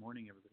Morning, everybody.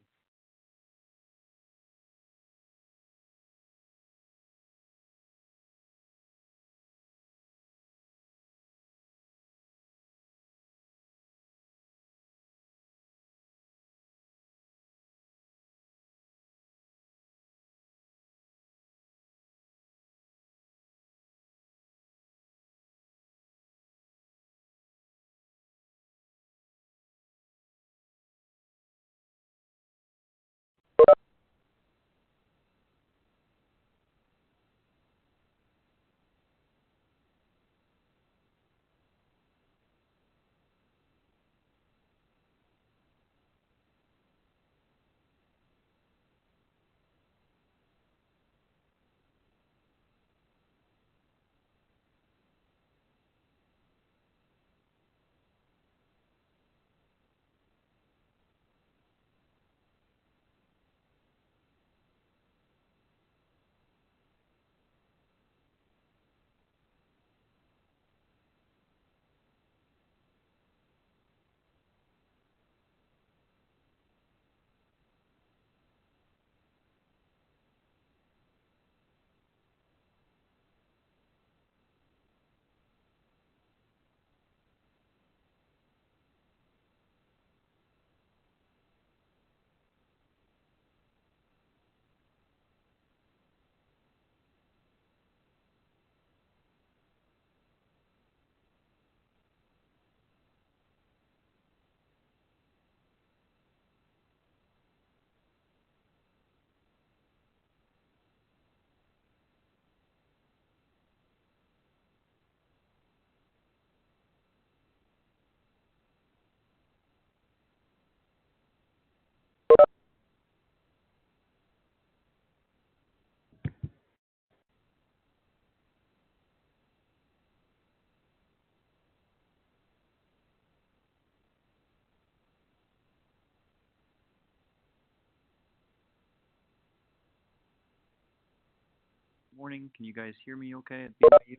Morning. Can you guys hear me okay at BYU?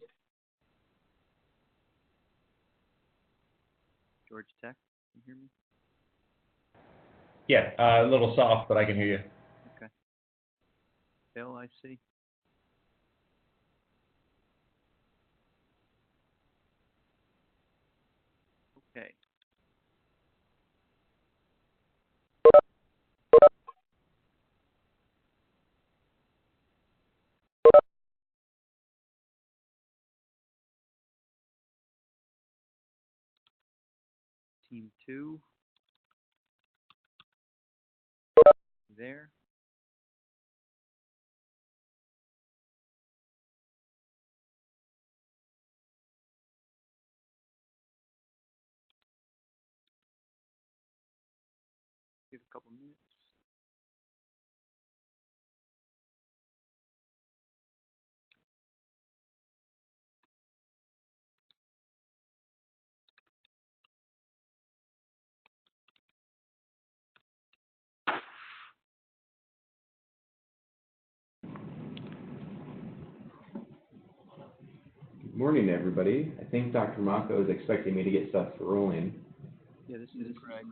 George Tech, can you hear me? Yeah, a little soft, but I can hear you. Okay. Bill, I see. Okay. Team 2. There. Give a couple minutes. Good morning, everybody. I think Dr. Mako is expecting me to get stuff rolling. Yeah, this is Greg.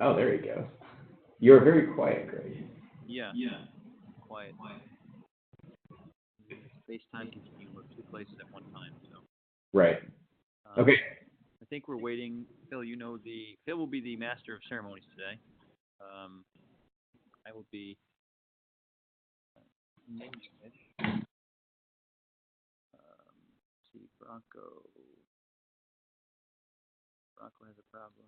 Oh, there you go. You're very quiet, Greg. Yeah. Quiet. FaceTime continuing with two places at one time, so. Right. Okay. I think we're waiting. Phil, Phil will be the master of ceremonies today. I will be naming it. See, Bronco has a problem.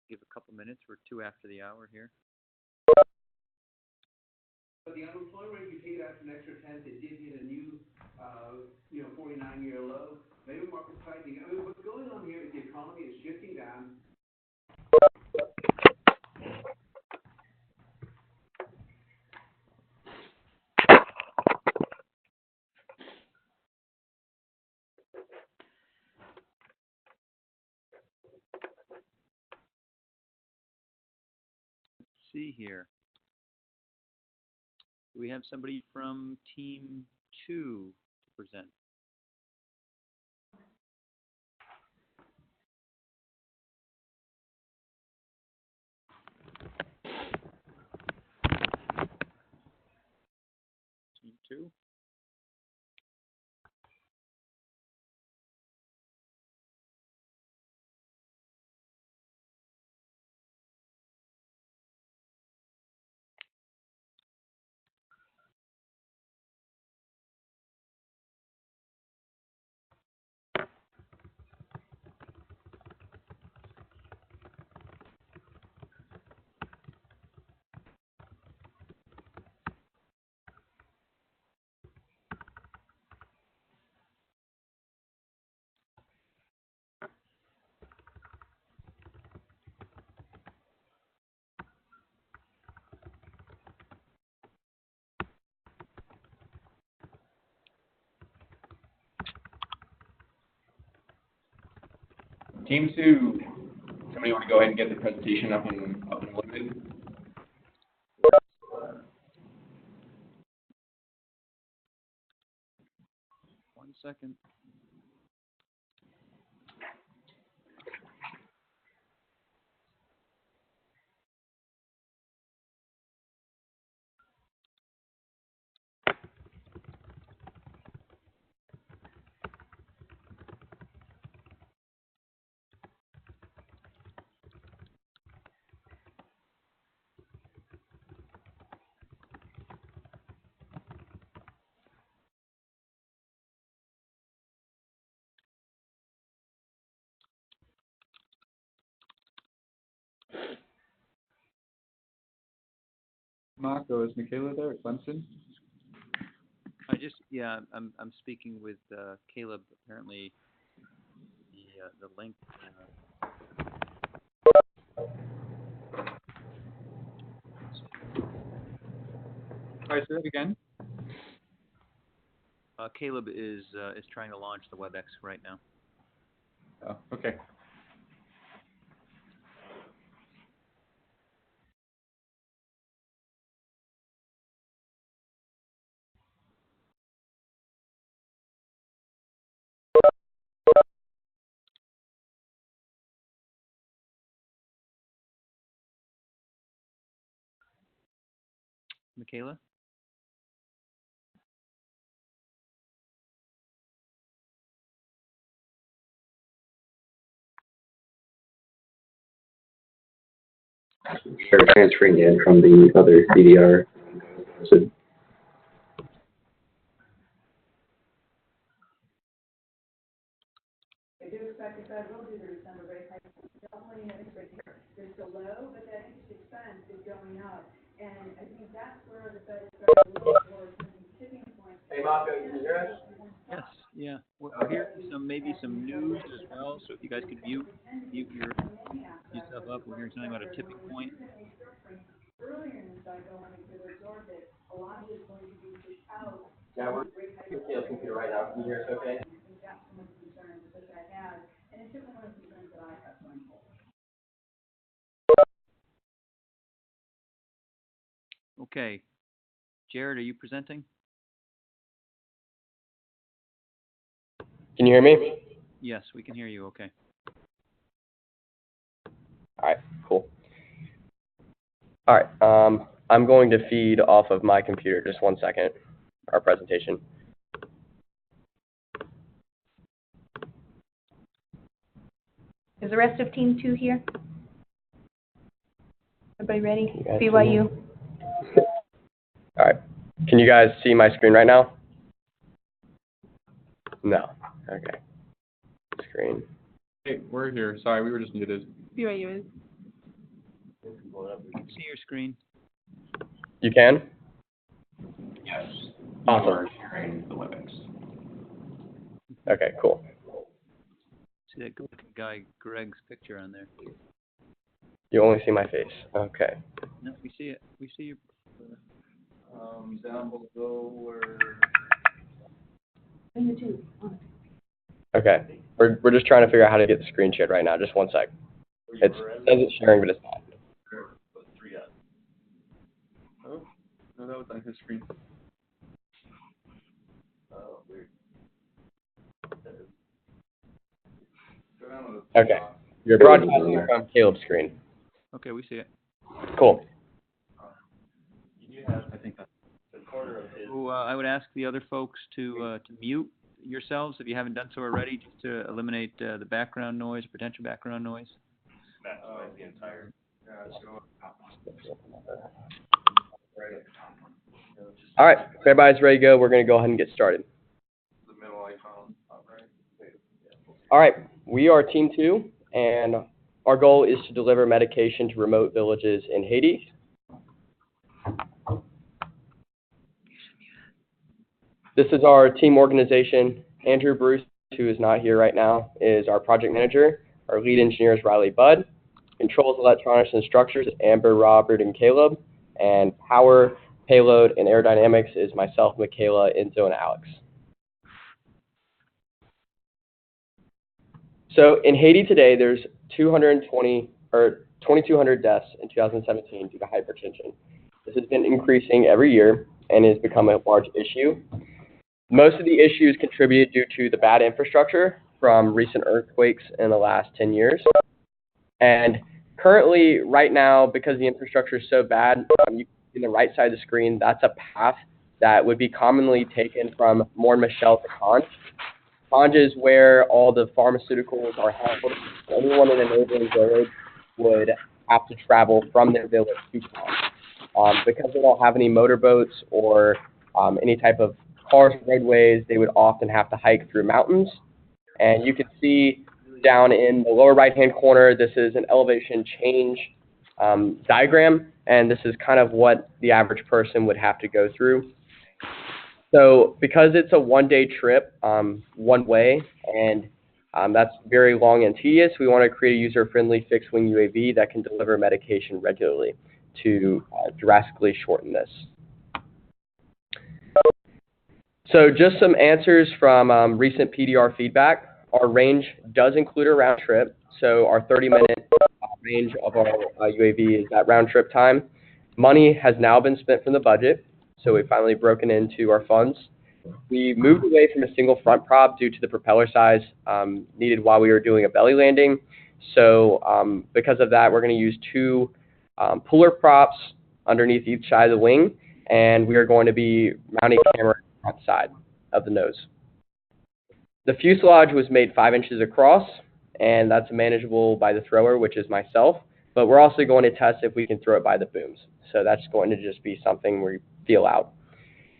Give a couple minutes. We're 2 after the hour here. But the unemployment rate, you take it after an extra 10, it did hit a new, 49-year low. Labor market tightening. I mean, what's going on here is the economy is shifting down. Let's see here. Do we have somebody from Team 2 to present. Team 2. Team 2, somebody want to go ahead and get the presentation up and loaded? 1 second. Marco, is Michaela there at Clemson? I'm speaking with Caleb. Apparently, the link. Sorry, say that again. Caleb is trying to launch the WebEx right now. Oh, okay. Michaela? They're transferring in from the other CDR. So I do expect the Fed will do their December rate hike. Definitely an interest rate here. They're still low, but that interest expense is going up. And I think that's where the Fed is starting to look for some tipping points. Hey, Marco, can you hear us? Yes. Yeah. We're hearing maybe some news as well. So if you guys could mute yourself up, we're hearing something about a tipping point. Earlier in the cycle, when they could absorb it, a lot of it is going to be pushed out. Yeah, we're with Caleb's computer right now. Can you hear us okay? That's one of the concerns that I had, and it's certainly one of the concerns that I have going forward. Okay. Jared, are you presenting? can you hear me? Yes, we can hear you. Okay. All right, cool. All right, I'm going to feed off of my computer. Just 1 second. Our presentation. Is the rest of Team 2 here? Everybody ready? You guys BYU. All right. Can you guys see my screen right now? No. Okay. Screen. Hey, we're here. Sorry, we were just muted. BYU is. We can see your screen. You can? Yes. Awesome. You are sharing the WebEx. Okay, cool. See that good-looking guy Greg's picture on there. You only see my face. Okay. No, we see it. We see your. Down below where... In the two. Okay. We're just trying to figure out how to get the screen shared right now. Just 1 sec. It says it's sharing, but it's not. Oh, no, that was on his screen. Oh, weird. Okay. You're broadcasting from Caleb's screen. Okay, we see it. Cool. So, I would ask the other folks to mute yourselves if you haven't done so already, just to eliminate the background noise, potential background noise. All right. If everybody's ready to go, we're going to go ahead and get started. All right. We are Team 2, and our goal is to deliver medication to remote villages in Haiti. This is our team organization. Andrew Bruce, who is not here right now, is our project manager. Our lead engineer is Riley Budd. Controls, electronics, and structures, Amber, Robert, and Caleb. And power, payload, and aerodynamics is myself, Michaela, Enzo, and Alex. So in Haiti today, there's 2,200 deaths in 2017 due to hypertension. This has been increasing every year and has become a large issue. Most of the issues contributed due to the bad infrastructure from recent earthquakes in the last 10 years. And currently, right now, because the infrastructure is so bad, you can see on the right side of the screen, that's a path that would be commonly taken from Mont Michel to Conge. Conge is where all the pharmaceuticals are held. Anyone in a neighboring village would have to travel from their village to Conge. Because they don't have any motorboats or any type of cars or roadways, they would often have to hike through mountains. And you can see down in the lower right-hand corner, this is an elevation change diagram, and this is kind of what the average person would have to go through. So because it's a one-day trip, one way, and that's very long and tedious, we want to create a user-friendly fixed-wing UAV that can deliver medication regularly to drastically shorten this. So just some answers from recent PDR feedback. Our range does include a round trip, so our 30-minute range of our UAV is that round trip time. Money has now been spent from the budget, so we've finally broken into our funds. We moved away from a single front prop due to the propeller size needed while we were doing a belly landing. So because of that, we're going to use two puller props underneath each side of the wing, and we are going to be mounting a camera on the side of the nose. The fuselage was made 5 inches across, and that's manageable by the thrower, which is myself, but we're also going to test if we can throw it by the booms. So that's going to just be something we feel out.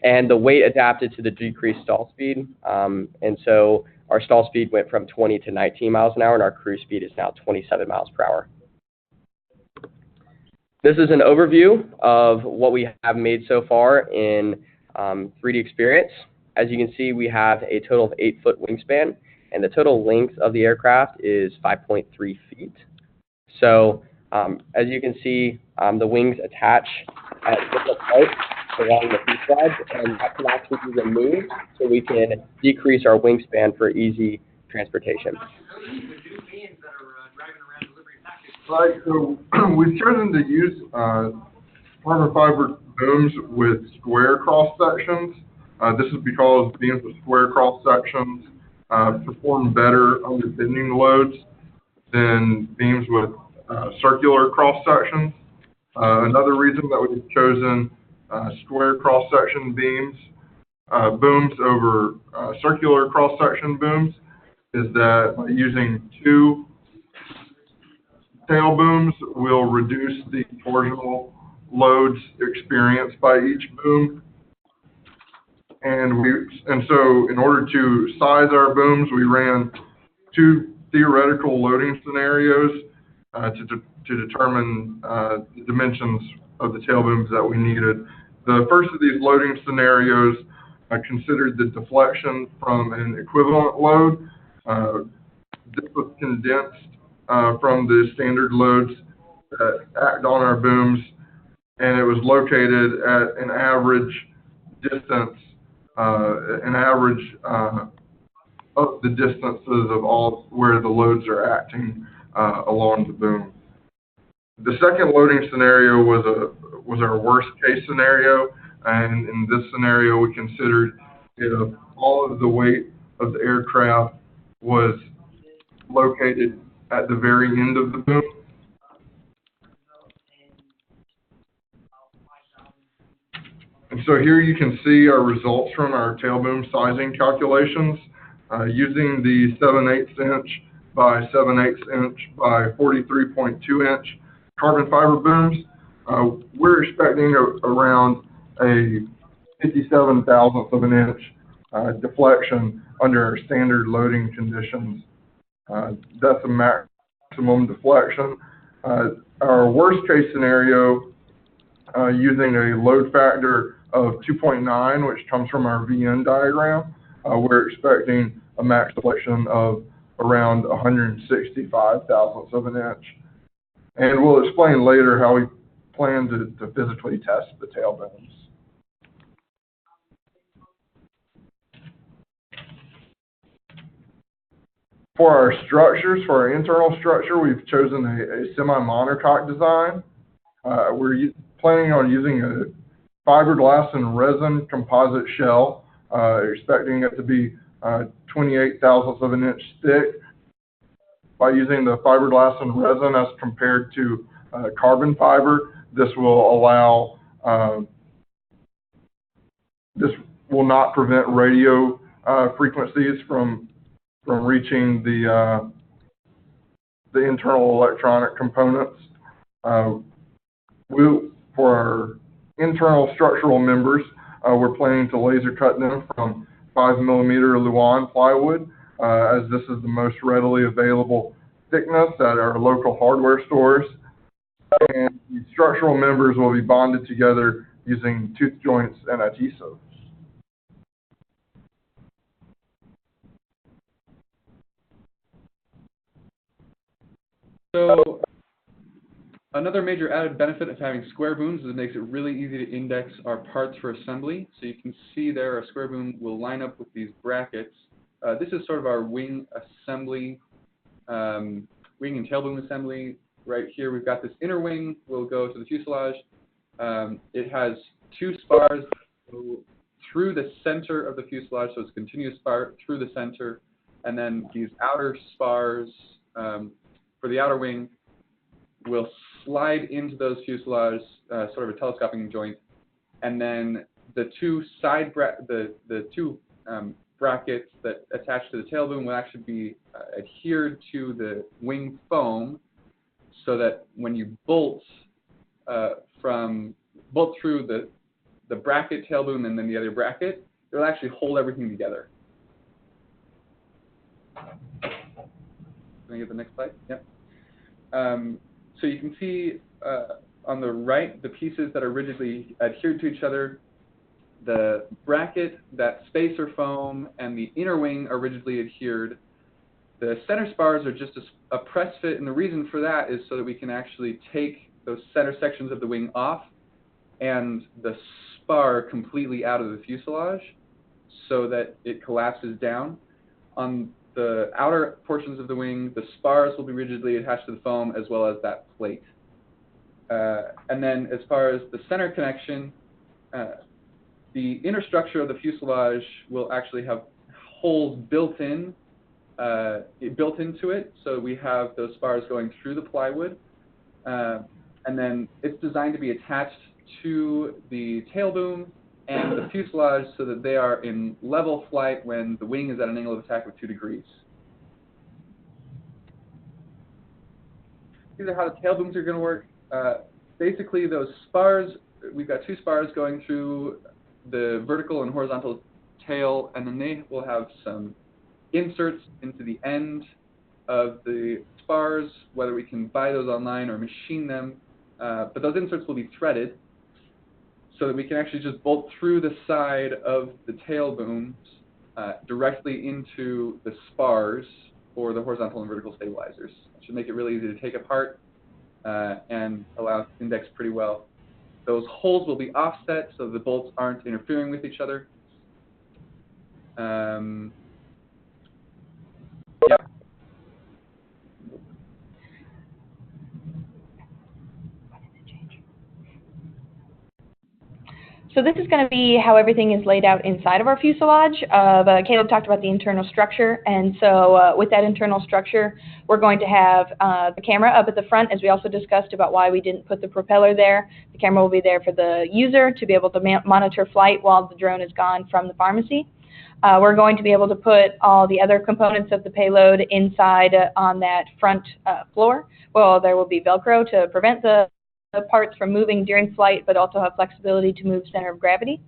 And the weight adapted to the decreased stall speed, and so our stall speed went from 20 to 19 miles an hour, and our cruise speed is now 27 miles per hour. This is an overview of what we have made so far in 3D Experience. As you can see, we have a total of 8-foot wingspan, and the total length of the aircraft is 5.3 feet. So as you can see, the wings attach at different parts along the fuselage, and that can actually be removed so we can decrease our wingspan for easy transportation. Right, so we've chosen to use carbon fiber booms with square cross sections. This is because beams with square cross sections perform better under bending loads than beams with circular cross sections. Another reason that we've chosen square cross section booms over circular cross section booms is that by using two tail booms will reduce the torsional loads experienced by each boom. And so in order to size our booms, we ran two theoretical loading scenarios to determine the dimensions of the tail booms that we needed. The first of these loading scenarios considered the deflection from an equivalent load. This was condensed from the standard loads that act on our booms, and it was located at an average distance, of the distances of all where the loads are acting along the boom. The second loading scenario was our worst case scenario, and in this scenario we considered if all of the weight of the aircraft was located at the very end of the boom. And so here you can see our results from our tail boom sizing calculations using the 7/8 inch by 7/8 inch by 43.2 inch carbon fiber booms. We're expecting around a 57 thousandth of an inch deflection under our standard loading conditions. That's a maximum deflection. Our worst case scenario, using a load factor of 2.9, which comes from our VN diagram, we're expecting a max deflection of around 165 thousandths of an inch. And we'll explain later how we plan to physically test the tail booms. For our structures, for our internal structure, we've chosen a semi-monocoque design. We're planning on using a fiberglass and resin composite shell, expecting it to be 28 thousandths of an inch thick. By using the fiberglass and resin as compared to carbon fiber, this will allow, this will not prevent radio frequencies from reaching the internal electronic components. For our internal structural members, we're planning to laser cut them from 5mm Luan plywood, as this is the most readily available thickness at our local hardware stores. And the structural members will be bonded together using tooth joints and adhesives. So another major added benefit of having square booms is it makes it really easy to index our parts for assembly. So you can see there a square boom will line up with these brackets. This is sort of our wing assembly, wing and tail boom assembly. Right here we've got this inner wing, will go to the fuselage. It has two spars that go through the center of the fuselage, so it's a continuous spar through the center. And then these outer spars for the outer wing will slide into those fuselages, sort of a telescoping joint, and then the two side brackets that attach to the tail boom will actually be adhered to the wing foam, so that when you bolt through the bracket tail boom and then the other bracket, it'll actually hold everything together. Can I get the next slide? Yep. So you can see on the right the pieces that are rigidly adhered to each other. The bracket, that spacer foam, and the inner wing are rigidly adhered. The center spars are just a press fit, and the reason for that is so that we can actually take those center sections of the wing off and the spar completely out of the fuselage so that it collapses down. On the outer portions of the wing, the spars will be rigidly attached to the foam as well as that plate. And then as far as the center connection, the inner structure of the fuselage will actually have holes built into it, so we have those spars going through the plywood. And then it's designed to be attached to the tail boom and the fuselage so that they are in level flight when the wing is at an angle of attack of 2 degrees. These are how the tail booms are going to work. Basically, those spars, we've got 2 spars going through the vertical and horizontal tail, and then they will have some inserts into the end of the spars, whether we can buy those online or machine them. But those inserts will be threaded so that we can actually just bolt through the side of the tail booms directly into the spars for the horizontal and vertical stabilizers. It should make it really easy to take apart and allow us to index pretty well. Those holes will be offset so the bolts aren't interfering with each other. Yeah. So this is going to be how everything is laid out inside of our fuselage. Caleb talked about the internal structure, and so with that internal structure, we're going to have the camera up at the front, as we also discussed about why we didn't put the propeller there. The camera will be there for the user to be able to monitor flight while the drone is gone from the pharmacy. We're going to be able to put all the other components of the payload inside on that front floor. Well, there will be Velcro to prevent the parts from moving during flight, but also have flexibility to move center of gravity.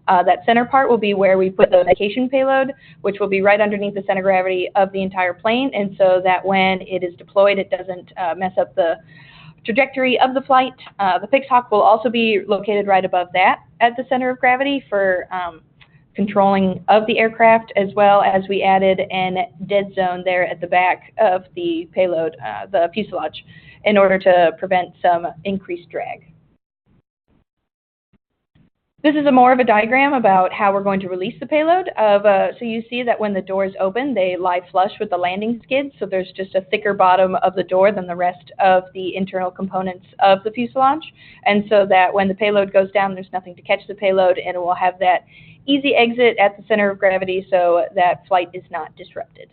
That center part will be where we put the medication payload, which will be right underneath the center of gravity of the entire plane, and so that when it is deployed, it doesn't mess up the trajectory of the flight. The fixed hawk will also be located right above that at the center of gravity for controlling of the aircraft, as well as we added an dead zone there at the back of the payload, the fuselage, in order to prevent some increased drag. This is more of a diagram about how we're going to release the payload. So you see that when the doors open, they lie flush with the landing skids, so there's just a thicker bottom of the door than the rest of the internal components of the fuselage, and so that when the payload goes down, there's nothing to catch the payload, and it will have that easy exit at the center of gravity so that flight is not disrupted.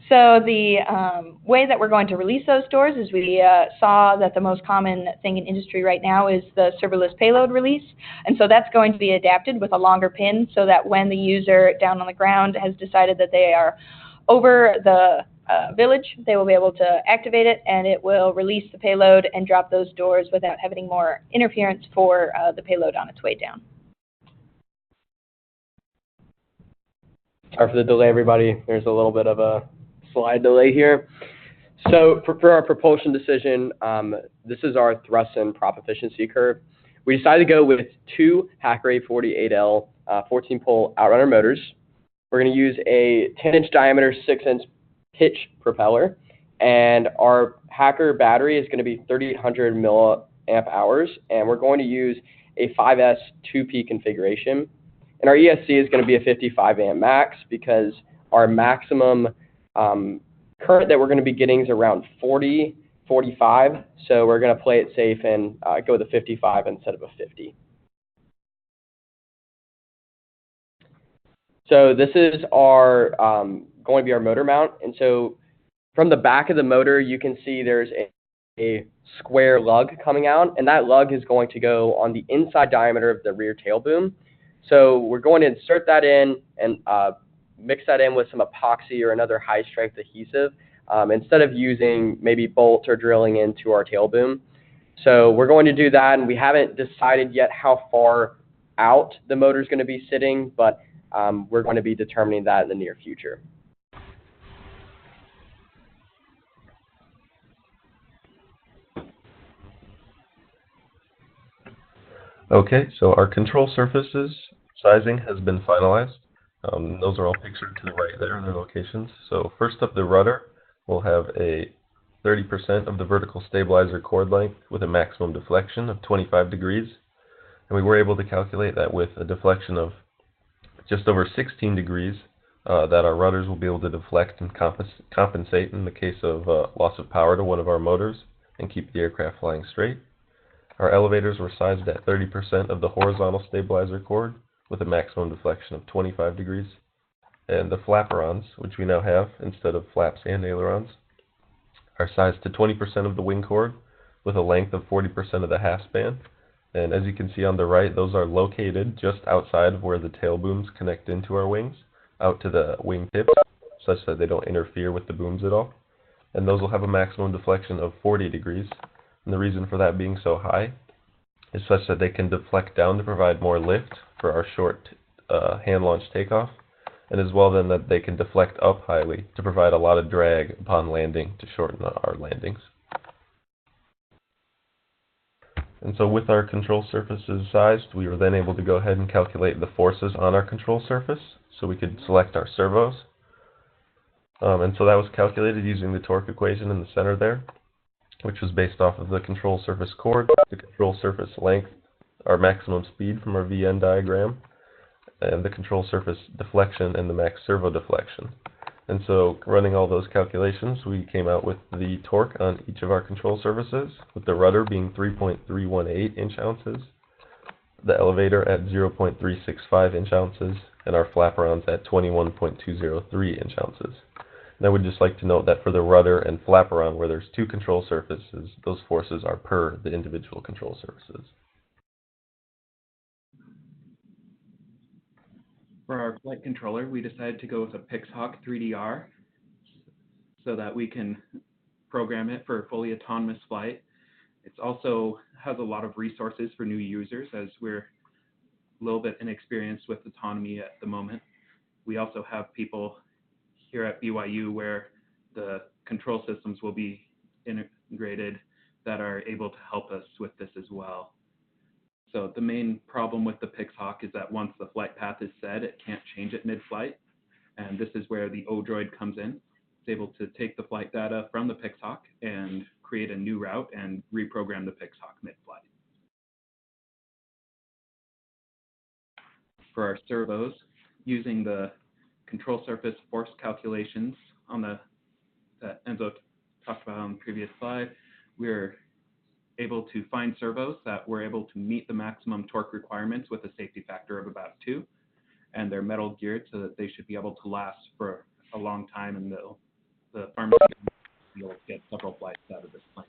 So the way that we're going to release those doors is we saw that the most common thing in industry right now is the serverless payload release, and so that's going to be adapted with a longer pin so that when the user down on the ground has decided that they are over the village, they will be able to activate it, and it will release the payload and drop those doors without having more interference for the payload on its way down. Sorry for the delay, everybody. There's a little bit of a slide delay here. So for our propulsion decision, this is our thrust and prop efficiency curve. We decided to go with two Hacker A48L 14-pole outrunner motors. We're going to use a 10-inch diameter, 6-inch pitch propeller, and our Hacker battery is going to be 3,800 milliamp hours, and we're going to use a 5S 2P configuration. And our ESC is going to be a 55 amp max because our maximum current that we're going to be getting is around 40, 45. So we're going to play it safe and go with a 55 instead of a 50. So this is our going to be our motor mount. And so from the back of the motor, you can see there's a square lug coming out, and that lug is going to go on the inside diameter of the rear tail boom. So we're going to insert that in and mix that in with some epoxy or another high-strength adhesive instead of using maybe bolts or drilling into our tail boom. So we're going to do that, and we haven't decided yet how far out the motor is going to be sitting, but we're going to be determining that in the near future. Okay, so our control surfaces sizing has been finalized. Those are all pictured to the right there in their locations. So first up, the rudder will have a 30% of the vertical stabilizer chord length with a maximum deflection of 25 degrees. And we were able to calculate that with a deflection of just over 16 degrees, that our rudders will be able to deflect and compensate in the case of loss of power to one of our motors and keep the aircraft flying straight. Our elevators were sized at 30% of the horizontal stabilizer chord with a maximum deflection of 25 degrees. And the flaperons, which we now have instead of flaps and ailerons, are sized to 20% of the wing chord with a length of 40% of the half span. And as you can see on the right, those are located just outside of where the tail booms connect into our wings, out to the wing tips, such that they don't interfere with the booms at all. And those will have a maximum deflection of 40 degrees. And the reason for that being so high is such that they can deflect down to provide more lift for our short hand launch takeoff, and as well then that they can deflect up highly to provide a lot of drag upon landing to shorten our landings. And so with our control surfaces sized, we were then able to go ahead and calculate the forces on our control surface so we could select our servos. And so that was calculated using the torque equation in the center there, which was based off of the control surface chord, the control surface length, our maximum speed from our VN diagram, and the control surface deflection, and the max servo deflection. And so running all those calculations, we came out with the torque on each of our control surfaces, with the rudder being 3.318 inch ounces, the elevator at 0.365 inch ounces, and our flaperons at 21.203 inch ounces. And I would just like to note that for the rudder and flaperon, where there's two control surfaces, those forces are per the individual control surfaces. For our flight controller, we decided to go with a Pixhawk 3DR so that we can program it for fully autonomous flight. It also has a lot of resources for new users, as we're a little bit inexperienced with autonomy at the moment. We also have people here at BYU where the control systems will be integrated that are able to help us with this as well. So the main problem with the Pixhawk is that once the flight path is set, it can't change it mid-flight. And this is where the O-Droid comes in. It's able to take the flight data from the Pixhawk and create a new route and reprogram the Pixhawk mid-flight. For our servos, using the control surface force calculations on that Enzo talked about on the previous slide, we're able to find servos that were able to meet the maximum torque requirements with a safety factor of about 2, and they're metal geared so that they should be able to last for a long time, and the farmers will be able to get several flights out of this plane.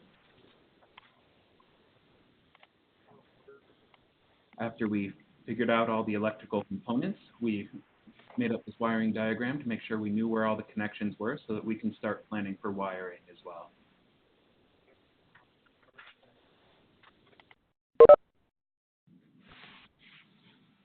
After we figured out all the electrical components, we made up this wiring diagram to make sure we knew where all the connections were so that we can start planning for wiring as well.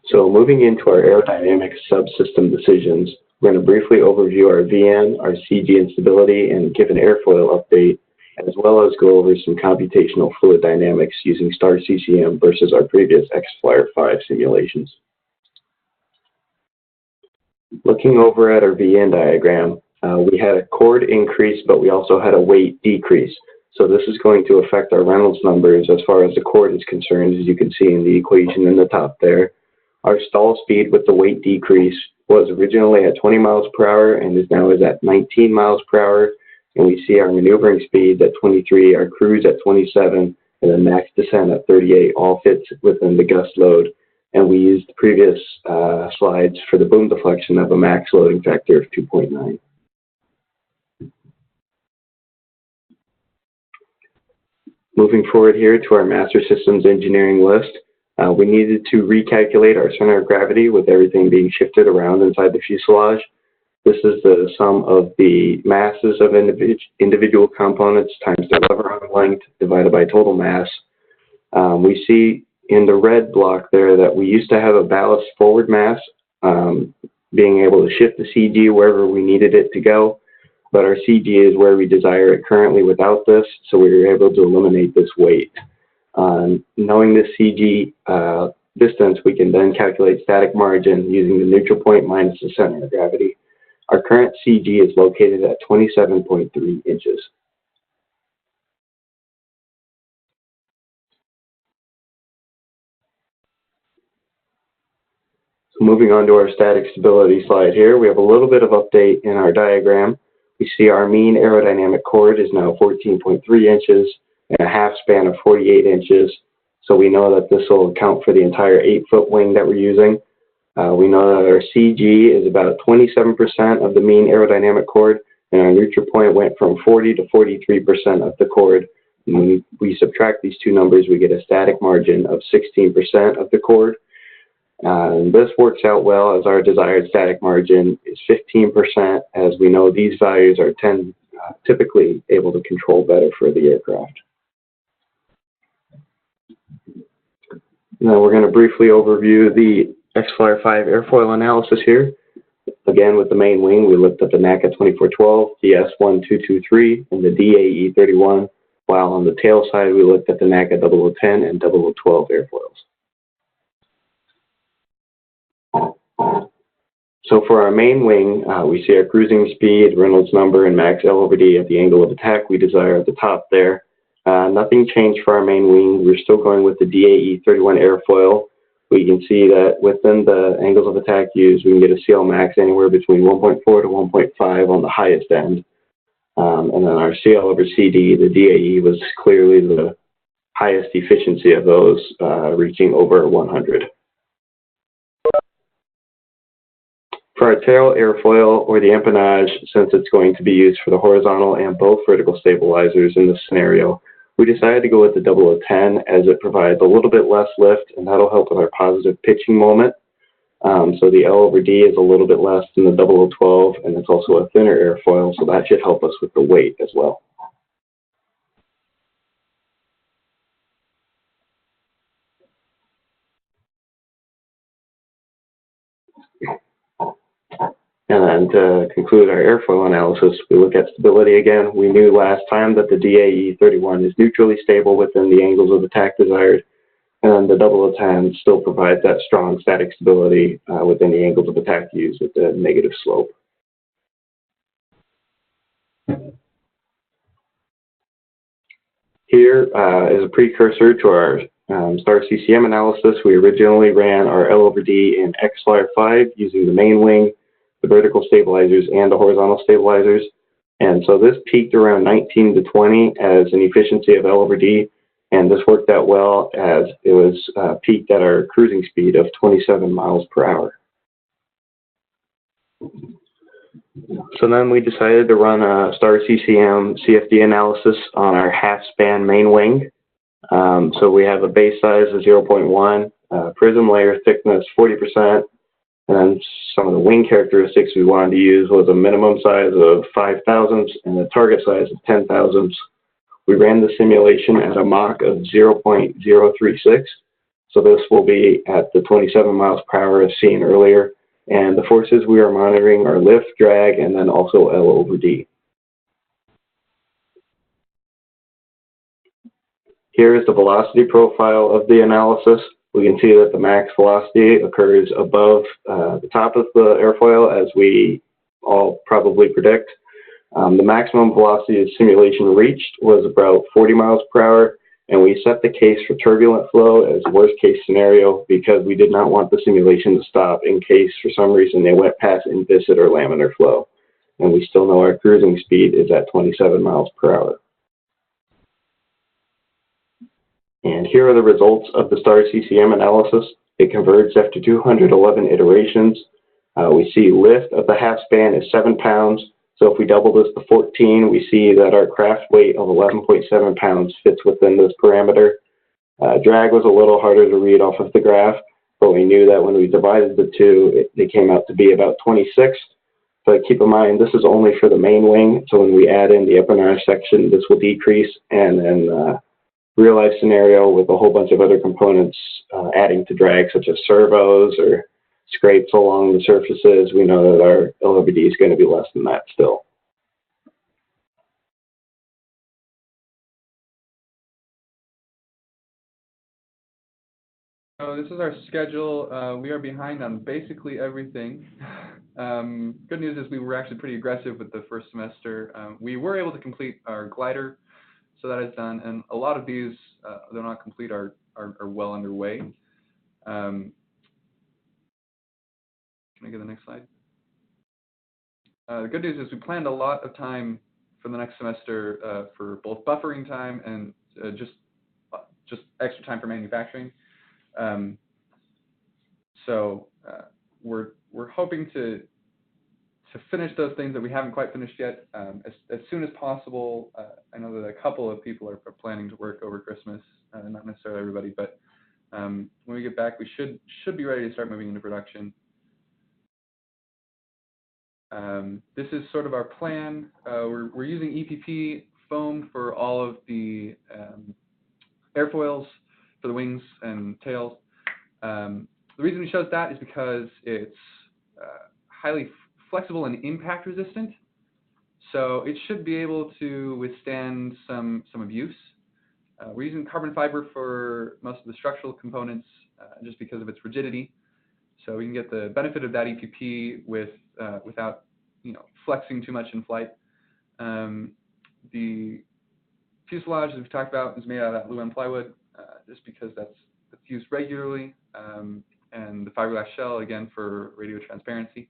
So moving into our aerodynamic subsystem decisions, we're going to briefly overview our VN, our CG instability, and give an airfoil update, as well as go over some computational fluid dynamics using star CCM versus our previous X-Flyer 5 simulations. Looking over at our VN diagram, we had a chord increase, but we also had a weight decrease. So this is going to affect our Reynolds numbers as far as the chord is concerned, as you can see in the equation in the top there. Our stall speed with the weight decrease was originally at 20 miles per hour and is now at 19 miles per hour. And we see our maneuvering speed at 23, our cruise at 27, and then max descent at 38 all fits within the gust load. And we used the previous slides for the boom deflection of a max loading factor of 2.9. Moving forward here to our Master Systems Engineering list, we needed to recalculate our center of gravity with everything being shifted around inside the fuselage. This is the sum of the masses of individual components times their lever arm length divided by total mass. We see in the red block there that we used to have a ballast forward mass, being able to shift the CG wherever we needed it to go, but our CG is where we desire it currently without this, so we were able to eliminate this weight. Knowing this CG distance, we can then calculate static margin using the neutral point minus the center of gravity. Our current CG is located at 27.3 inches. So moving on to our static stability slide here, we have a little bit of update in our diagram. We see our mean aerodynamic chord is now 14.3 inches and a half span of 48 inches. So we know that this will account for the entire 8-foot wing that we're using. We know that our CG is about 27% of the mean aerodynamic chord, and our neutral point went from 40 to 43% of the chord. And when we subtract these two numbers, we get a static margin of 16% of the chord. And this works out well as our desired static margin is 15%, as we know these values are typically able to control better for the aircraft. Now we're going to briefly overview the X-Flyer 5 airfoil analysis here. Again, with the main wing, we looked at the NACA 2412, the S1223, and the DAE31, while on the tail side, we looked at the NACA 0010 and 0012 airfoils. So for our main wing, we see our cruising speed, Reynolds number, and max L over D at the angle of attack we desire at the top there. Nothing changed for our main wing. We're still going with the DAE31 airfoil. we can see that within the angles of attack used, we can get a CL max anywhere between 1.4 to 1.5 on the highest end. And then our CL over CD, the DAE, was clearly the highest efficiency of those, reaching over 100. For our tail airfoil or the empennage, since it's going to be used for the horizontal and both vertical stabilizers in this scenario, we decided to go with the 0010 as it provides a little bit less lift, and that'll help with our positive pitching moment. So the L over D is a little bit less than the 0012, and it's also a thinner airfoil, so that should help us with the weight as well. And then to conclude our airfoil analysis, we look at stability again. We knew last time that the DAE 31 is neutrally stable within the angles of attack desired, and the 0010 still provides that strong static stability within the angles of attack used with the negative slope. Here is a precursor to our STAR CCM analysis. We originally ran our L over D in X-Flyer 5 using the main wing, the vertical stabilizers, and the horizontal stabilizers. And so this peaked around 19 to 20 as an efficiency of L over D, and this worked out well as it was peaked at our cruising speed of 27 miles per hour. So then we decided to run a STAR CCM CFD analysis on our half-span main wing. So we have a base size of 0.1, prism layer thickness 40%, and then some of the wing characteristics we wanted to use was a minimum size of 5 thousandths and a target size of 10 thousandths. We ran the simulation at a Mach of 0.036, so this will be at the 27 miles per hour as seen earlier. And the forces we are monitoring are lift, drag, and then also L over D. Here is the velocity profile of the analysis. We can see that the max velocity occurs above the top of the airfoil, as we all probably predict. The maximum velocity the simulation reached was about 40 miles per hour, and we set the case for turbulent flow as worst case scenario because we did not want the simulation to stop in case for some reason they went past implicit or laminar flow. And we still know our cruising speed is at 27 miles per hour. And here are the results of the STAR CCM analysis. It converged after 211 iterations. We see lift of the half span is 7 pounds. So if we double this to 14, we see that our craft weight of 11.7 pounds fits within this parameter. Drag was a little harder to read off of the graph, but we knew that when we divided the two, they came out to be about 26. But keep in mind, this is only for the main wing. So when we add in the empennage section, this will decrease. And then real life scenario with a whole bunch of other components adding to drag, such as servos or scrapes along the surfaces, we know that our LOBD is going to be less than that still. So this is our schedule. We are behind on basically everything. Good news is we were actually pretty aggressive with the first semester. We were able to complete our glider, so that is done. And a lot of these, they're not complete, are well underway. Can I get the next slide? The good news is we planned a lot of time for the next semester for both buffering time and just extra time for manufacturing. So we're hoping to finish those things that we haven't quite finished yet as soon as possible. I know that a couple of people are planning to work over Christmas, not necessarily everybody, but when we get back, we should be ready to start moving into production. This is sort of our plan. We're using EPP foam for all of the airfoils for the wings and tails. The reason we chose that is because it's highly flexible and impact resistant, so it should be able to withstand some abuse. We're using carbon fiber for most of the structural components just because of its rigidity, so we can get the benefit of that EPP without flexing too much in flight. The fuselage, as we've talked about, is made out of that Luan plywood just because that's used regularly. and the fiberglass shell, again, for radio transparency.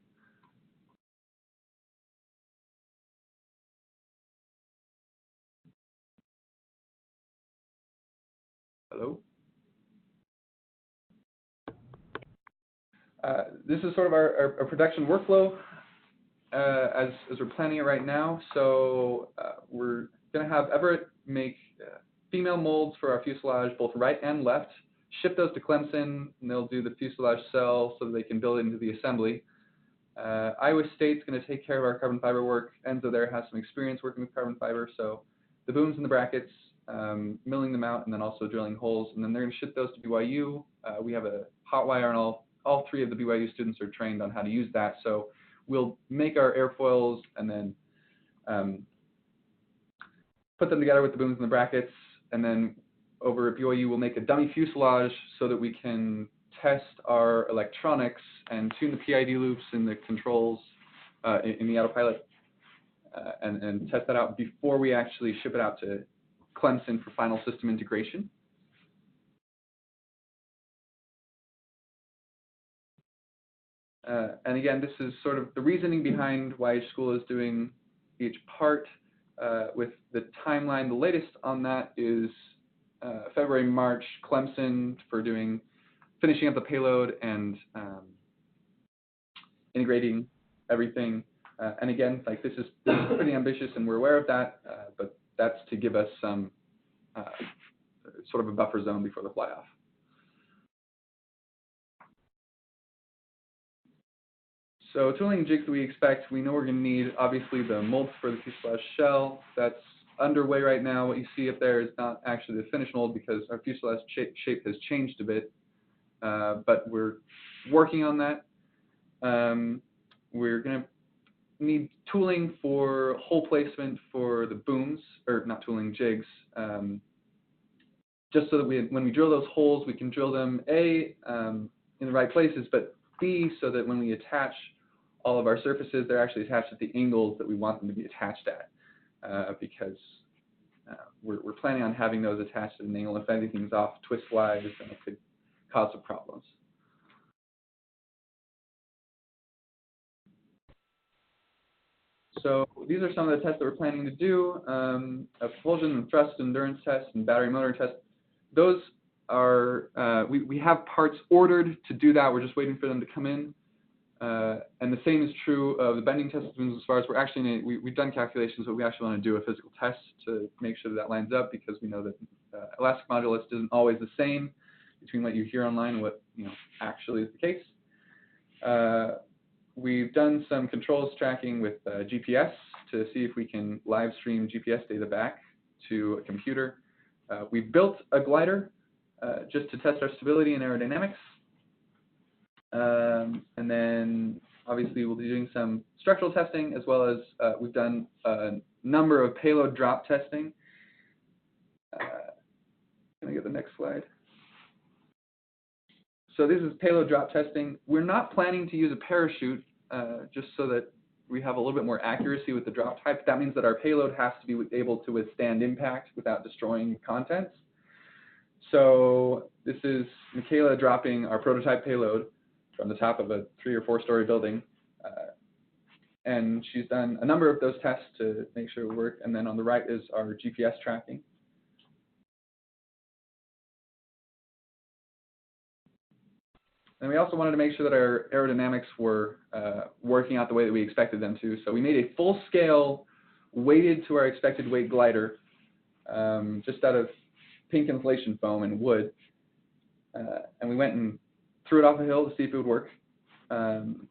Hello? This is sort of our production workflow as we're planning it right now. So we're going to have Everett make female molds for our fuselage, both right and left, ship those to Clemson, and they'll do the fuselage cell so that they can build it into the assembly. Iowa State's going to take care of our carbon fiber work. Enzo there has some experience working with carbon fiber, so the booms and the brackets, milling them out, and then also drilling holes, and then they're going to ship those to BYU. We have a hot wire, and all three of the BYU students are trained on how to use that, so we'll make our airfoils and then put them together with the booms and the brackets, and then over at BYU we'll make a dummy fuselage so that we can test our electronics and tune the PID loops and the controls in the autopilot and test that out before we actually ship it out to Clemson for final system integration. And again, this is sort of the reasoning behind why each school is doing each part. With the timeline, the latest on that is February, March, Clemson for finishing up the payload and integrating everything. And again, like this is pretty ambitious, and we're aware of that, but that's to give us some sort of a buffer zone before the fly-off. So tooling jigs that we expect, we know we're going to need, obviously, the molds for the fuselage shell. That's underway right now. What you see up there is not actually the finished mold because our fuselage shape has changed a bit, but we're working on that. We're going to need tooling for hole placement for the booms, or not tooling, jigs, just so that when we drill those holes, we can drill them, A, in the right places, but B, so that when we attach all of our surfaces, they're actually attached at the angles that we want them to be attached at, because we're planning on having those attached at an angle. If anything's off twist-wise, then it could cause some problems. So these are some of the tests that we're planning to do, a propulsion and thrust endurance test and battery motor test. Those are, we have parts ordered to do that. We're just waiting for them to come in. And the same is true of the bending test as far as we're actually, we've done calculations, but we actually want to do a physical test to make sure that lines up, because we know that elastic modulus isn't always the same between what you hear online and what actually is the case. We've done some controls tracking with GPS to see if we can live stream GPS data back to a computer. We built a glider just to test our stability and aerodynamics. And then obviously we'll be doing some structural testing, as well as we've done a number of payload drop testing. Can I get the next slide? So this is payload drop testing. We're not planning to use a parachute, just so that we have a little bit more accuracy with the drop type. That means that our payload has to be able to withstand impact without destroying contents. So this is Michaela dropping our prototype payload from the top of a 3- or 4-story building. And she's done a number of those tests to make sure it work. And then on the right is our GPS tracking. And we also wanted to make sure that our aerodynamics were working out the way that we expected them to. So we made a full-scale, weighted to our expected weight glider, just out of pink insulation foam and wood. And we went and threw it off a hill to see if it would work. And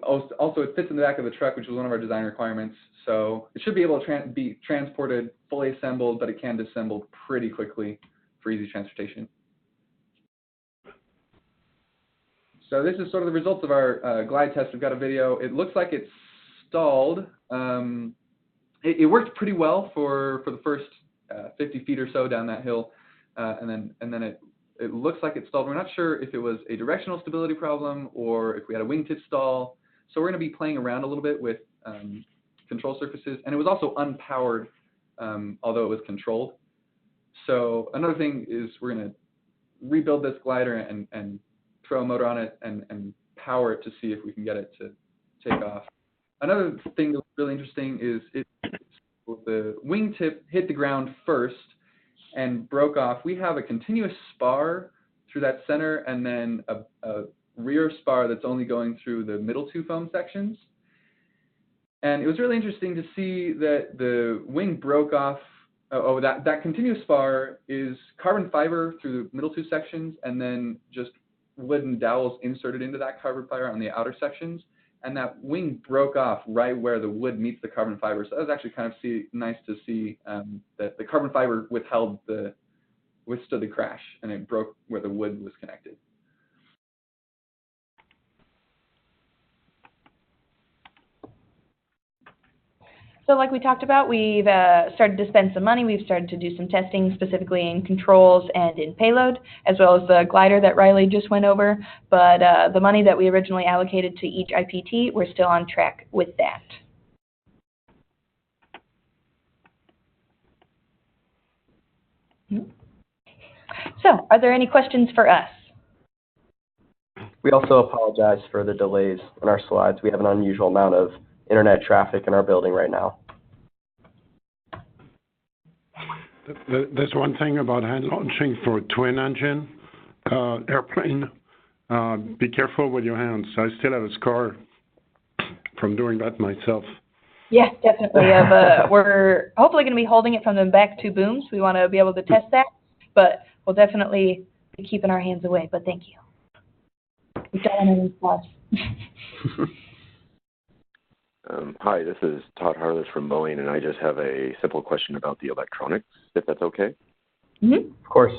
also it fits in the back of the truck, which was one of our design requirements. So it should be able to be transported fully assembled, but it can disassemble pretty quickly for easy transportation. So this is sort of the results of our glide test. We've got a video. It looks like it's stalled. It worked pretty well for the first 50 feet or so down that hill, and then it looks like it stalled. We're not sure if it was a directional stability problem or if we had a wingtip stall. So we're going to be playing around a little bit with control surfaces, and it was also unpowered, although it was controlled. So another thing is we're going to rebuild this glider and throw a motor on it and power it to see if we can get it to take off. Another thing that's really interesting is the wingtip hit the ground first and broke off. We have a continuous spar through that center and then a rear spar that's only going through the middle two foam sections. And it was really interesting to see that the wing broke off. That continuous spar is carbon fiber through the middle two sections and then just wooden dowels inserted into that carbon fiber on the outer sections. And that wing broke off right where the wood meets the carbon fiber. So that was actually kind of nice to see that the carbon fiber withstood the crash, and it broke where the wood was connected. So like we talked about, we've started to spend some money. We've started to do some testing specifically in controls and in payload, as well as the glider that Riley just went over. But the money that we originally allocated to each IPT, we're still on track with that. So, are there any questions for us? We also apologize for the delays in our slides. We have an unusual amount of internet traffic in our building right now. There's one thing about hand launching for twin engine airplane. Be careful with your hands. I still have a scar from doing that myself. Yeah, definitely. We're hopefully going to be holding it from the back two booms. We want to be able to test that, but we'll definitely be keeping our hands away. But thank you. We don't want any gloves. Hi, this is Todd Harless from Boeing, and I just have a simple question about the electronics, if that's okay. Mm-hmm. Of course.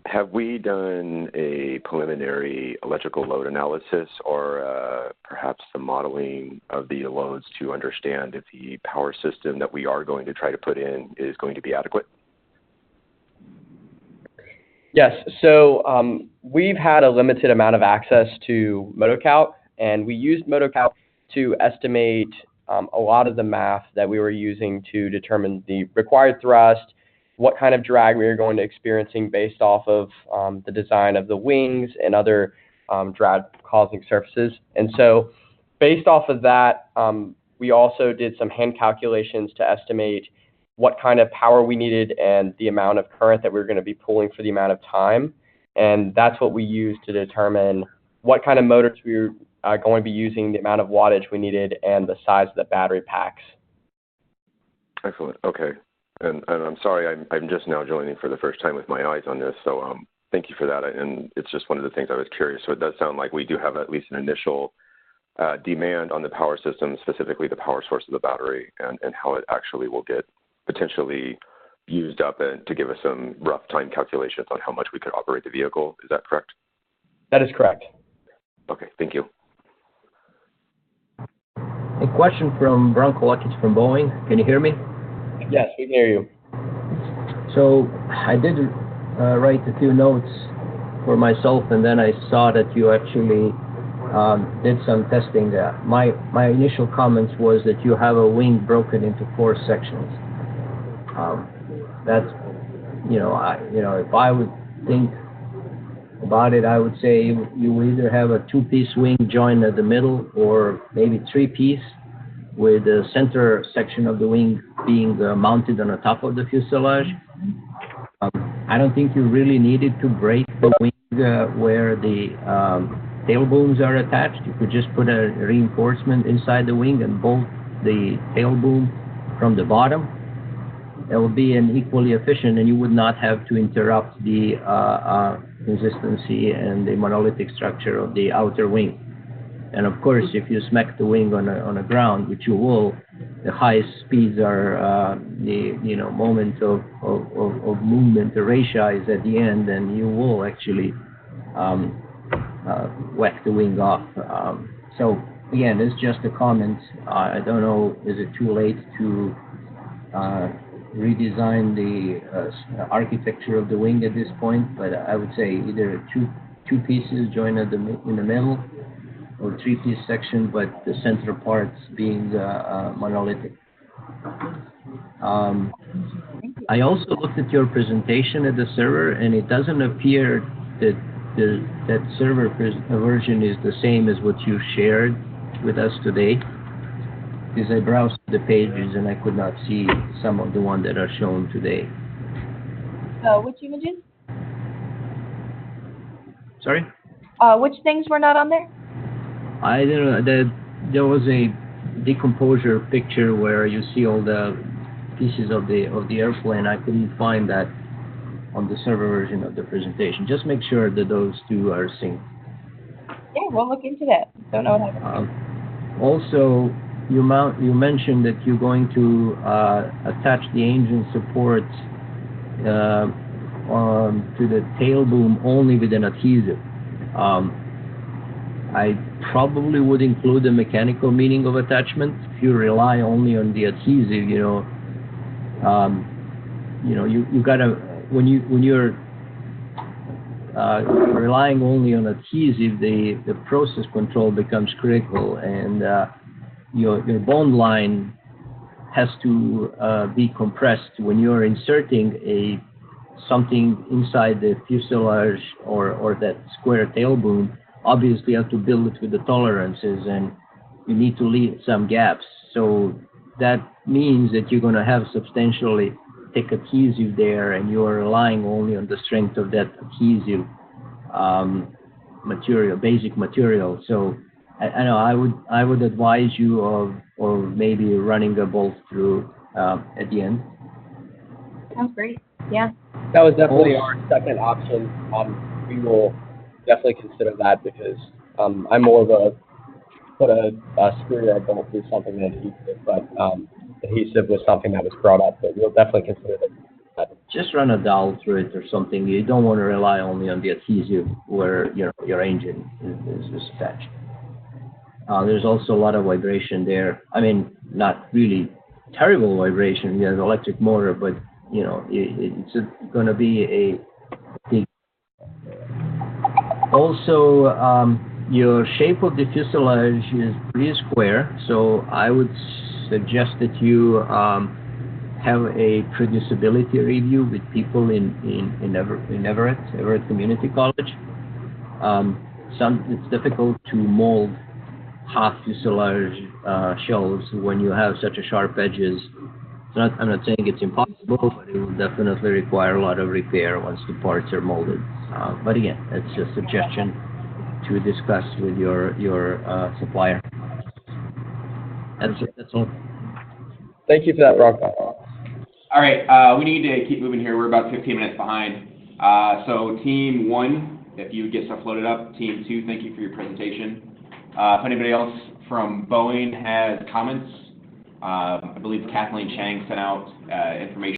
Have we done a preliminary electrical load analysis or perhaps some modeling of the loads to understand if the power system that we are going to try to put in is going to be adequate? Yes, so we've had a limited amount of access to MotoCalc, and we used MotoCalc to estimate a lot of the math that we were using to determine the required thrust, what kind of drag we were going to experiencing based off of the design of the wings and other drag-causing surfaces. And so based off of that, we also did some hand calculations to estimate what kind of power we needed and the amount of current that we were going to be pulling for the amount of time. And that's what we used to determine what kind of motors we were going to be using, the amount of wattage we needed, and the size of the battery packs. Excellent. Okay. And I'm sorry, I'm just now joining for the first time with my eyes on this, so thank you for that. And it's just one of the things I was curious. So it does sound like we do have at least an initial demand on the power system, specifically the power source of the battery, and how it actually will get potentially used up, and to give us some rough time calculations on how much we could operate the vehicle. Is that correct? That is correct. Okay, thank you. A question from Bronco Luckett from Boeing. Can you hear me? Yes, we can hear you. So I did write a few notes for myself, and then I saw that you actually did some testing. My initial comments was that you have a wing broken into 4 sections. That's, if I would think about it, I would say you either have a 2-piece wing joined at the middle, or maybe 3-piece, with the center section of the wing being mounted on the top of the fuselage. I don't think you really needed to break the wing where the tail booms are attached. You could just put a reinforcement inside the wing and bolt the tail boom from the bottom. That would be an equally efficient, and you would not have to interrupt the consistency and the monolithic structure of the outer wing. And of course, if you smack the wing on the ground, which you will, the highest speeds are the moment of movement, the ratio is at the end, and you will actually whack the wing off. So again, it's just a comment. I don't know, is it too late to redesign the architecture of the wing at this point? But I would say either two pieces joined in the middle, or 3-piece section, but the center parts being monolithic. I also looked at your presentation at the server, and it doesn't appear that that server version is the same as what you shared with us today. Because I browsed the pages and I could not see some of the ones that are shown today. Which images? Sorry? Which things were not on there? I don't know. There was a decomposure picture where you see all the pieces of the airplane. I couldn't find that on the server version of the presentation. Just make sure that those two are synced. Yeah, we'll look into that. Don't know what happened. Also, you mentioned that you're going to attach the engine support to the tail boom only with an adhesive. I probably would include the mechanical meaning of attachment. If you rely only on the adhesive, you gotta when you're relying only on adhesive, the process control becomes critical, and your bond line has to be compressed when you're inserting something inside the fuselage or that square tail boom. Obviously, you have to build it with the tolerances, and you need to leave some gaps. So that means that you're going to have substantially thick adhesive there, and you are relying only on the strength of that adhesive material, basic material. So I know I would advise you of maybe running a bolt through at the end. Sounds great. Yeah. That was definitely our second option. We will definitely consider that because I'm more of a put a screw or a bolt through something than adhesive, but adhesive was something that was brought up, but we'll definitely consider that. Just run a dowel through it or something. You don't want to rely only on the adhesive where your engine is attached. There's also a lot of vibration there. I mean, not really terrible vibration. You have an electric motor, but it's going to be a big. Also, your shape of the fuselage is pretty square, so I would suggest that you have a producibility review with people in Everett Community College. It's difficult to mold half fuselage shells when you have such a sharp edges. I'm not saying it's impossible, but it will definitely require a lot of repair once the parts are molded. But again, it's a suggestion to discuss with your supplier. That's all. Thank you for that, Rob. All right, we need to keep moving here. We're about 15 minutes behind. So Team 1, if you would get stuff loaded up. Team 2, thank you for your presentation. If anybody else from Boeing has comments, I believe Kathleen Chang sent out information